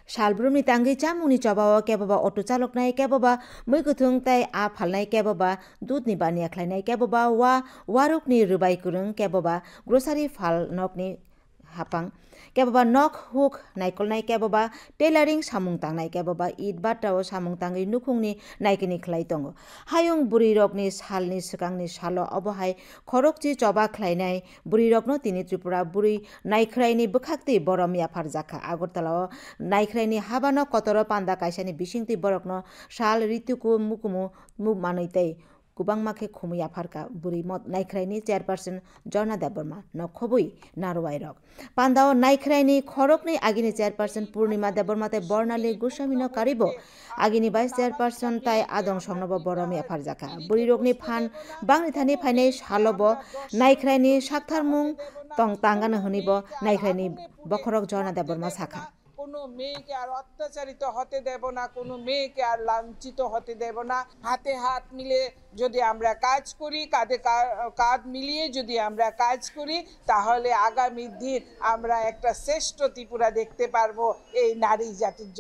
सालब्रुमनि तांगै चामुनि चबाव केबबा अटो चालक नाय केबबा मैगुथुं ताय आ फालनाय केबबा दूधनि बानिया ख्लायनाय केबबा वारुकनि रुबाय कुरुं केबबा ग्रोसारि फालनकनि हापां केबबा नक हुक नायकलनाय केबबा टेलारिं सामुं तांनाय केबबा ईद बाट्टाव सामुं तांगै नुखुंनि नायकिनि ख्लाय दंग हायुं बुरि रकनि सालनि सिगांनि साल अबहाय खरकची चबा ख्लायनाय बुरि रकनो तिनि त्रिपुरा बुरि नायख्रायनि बखाक्ति बरम याफार जाखा आगरतलाव नायख्रायनि हाबानो कतर पान्दा कायसानि बिसिंति बरकनो साल ऋतुको मुकुमु मुक मानैतै कुबां माखे खुमु याफारका बुरि मत नायख्रायनि चेयरपर्सन जर्ना देबबर्मा न खबुई नारवाय रक पान्दाव नायख्रायनि खरकनि आगिनि चेयरपर्सन पूर्णिमा देबबर्मा तै बर्णाली गोस्वामी न कारिबो आगिनि भाइस चेयरपर्सन ताय आदं समनब बरम याफार जाखा बुरि रकनि फान बांनि थानि फाइनै सालब नायख्रायनि साक्थारमुं तंग तांगानो हनिबो नायख्रायनि बखरक जर्ना देबबर्मा साखा কোনো মেয়েকে আর অত্যাচারিত হতে দেব না, কোনো মেয়েকে আর লাঞ্ছিত হতে দেব না। হাতে হাত মিলে যদি আমরা কাজ করি, কাঁধে কাঁধ মিলিয়ে যদি আমরা কাজ করি, তাহলে আগামী দিন আমরা একটা শ্রেষ্ঠ ত্রিপুরা দেখতে পারবো এই নারী জাতির জন্য।